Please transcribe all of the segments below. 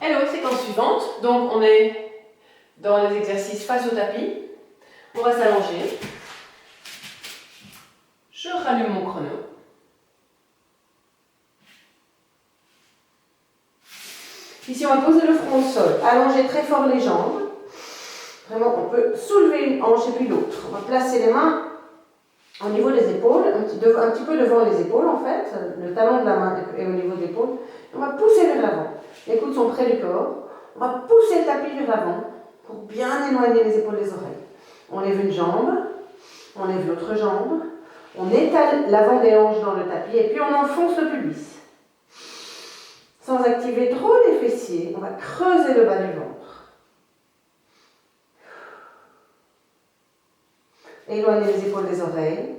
Hello, séquence suivante. Donc on est dans les exercices face au tapis. On va s'allonger. Je rallume mon chrono. Ici, on va poser le front au sol, allonger très fort les jambes. Vraiment, on peut soulever une hanche et puis l'autre. On va placer les mains au niveau des épaules, un petit peu devant les épaules en fait. Le talon de la main est au niveau de l'épaule. On va pousser vers l'avant. Les coudes sont près du corps. On va pousser le tapis vers l'avant pour bien éloigner les épaules des oreilles. On lève une jambe, on lève l'autre jambe. On étale l'avant des hanches dans le tapis et puis on enfonce le pubis. Sans activer trop les fessiers, on va creuser le bas du ventre. Éloigner les épaules des oreilles.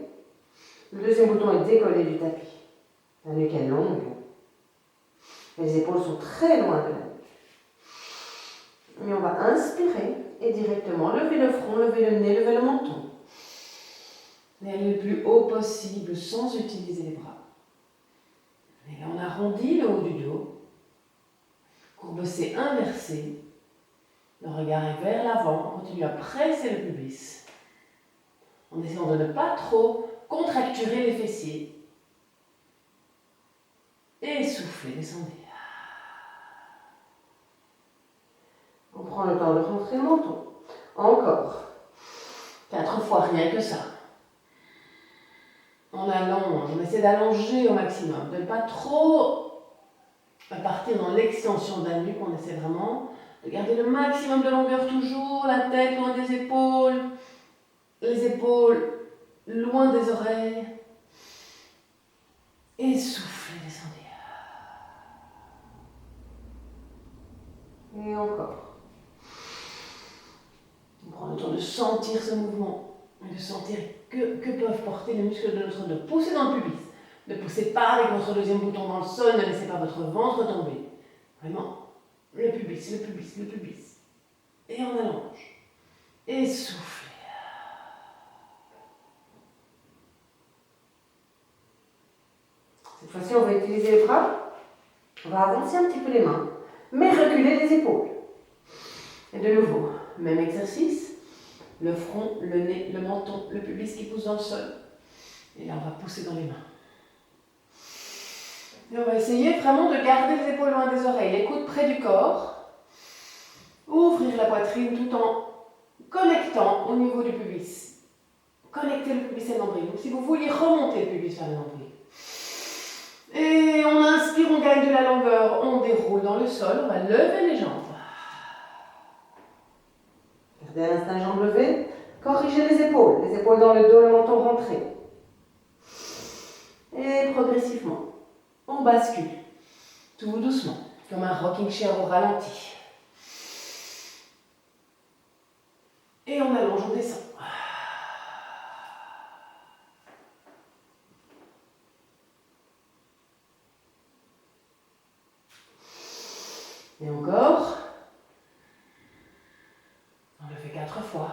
Le deuxième bouton est décollé du tapis. La nuque est longue. Les épaules sont très loin de la nuque. Et on va inspirer et directement lever le front, lever le nez, lever le menton. Et aller le plus haut possible sans utiliser les bras. Et là, on arrondit le haut du dos. Courbecé inversé. Le regard est vers l'avant. On continue à presser le pubis. En essayant de ne pas trop contracturer les fessiers. Et soufflez, descendez. On prend le temps de rentrer le menton. Encore. 4 fois, rien que ça. On allonge, on essaie d'allonger au maximum, de ne pas trop partir dans l'extension de la nuque. On essaie vraiment de garder le maximum de longueur toujours, la tête loin des épaules, les épaules loin des oreilles. Et soufflez, descendez. Et encore. On prend le temps de sentir ce mouvement. Et de sentir que peuvent porter les muscles de notre dos. Poussez dans le pubis. Ne poussez pas avec votre deuxième bouton dans le sol. Ne laissez pas votre ventre tomber. Vraiment, le pubis, le pubis, le pubis. Et on allonge. Et soufflez. Cette fois-ci, on va utiliser les bras. On va avancer un petit peu les mains, mais reculer les épaules. Et de nouveau, même exercice. Le front, le nez, le menton, le pubis qui pousse dans le sol. Et là, on va pousser dans les mains. Et on va essayer vraiment de garder les épaules loin des oreilles, les coudes près du corps. Ouvrir la poitrine tout en connectant au niveau du pubis. Connecter le pubis et le nombril. Donc si vous vouliez remonter le pubis vers le nombril. Et on inspire, on gagne de la longueur, on déroule dans le sol, on va lever les jambes. Gardez à l'instant les jambes levées. Corrigez les épaules dans le dos, le menton rentré. Et progressivement, on bascule, tout doucement, comme un rocking chair au ralenti. Et on allonge, on descend. Et encore. On le fait 4 fois.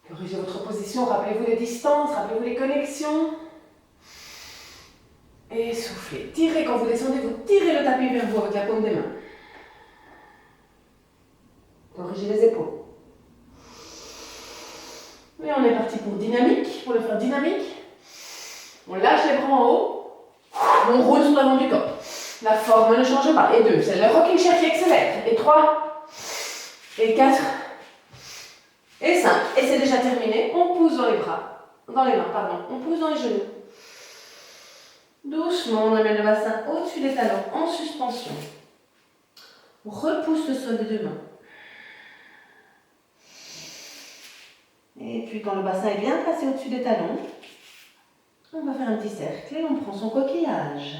Corrigez votre position, rappelez-vous les distances, rappelez-vous les connexions. Et soufflez. Tirez quand vous descendez, vous tirez le tapis vers vous avec la paume des mains. Corrigez les épaules. Et on est parti pour dynamique, pour le faire dynamique. On lâche les bras en haut, on roule sur l'avant du corps. La forme ne change pas. Et 2, c'est le rocking chair qui accélère. Et 3, et 4, et 5. Et c'est déjà terminé. On pousse dans les bras, dans les mains, pardon. On pousse dans les genoux. Doucement, on amène le bassin au-dessus des talons, en suspension. On repousse le sol des 2 mains. Et puis quand le bassin est bien placé au-dessus des talons, on va faire un petit cercle et on prend son coquillage.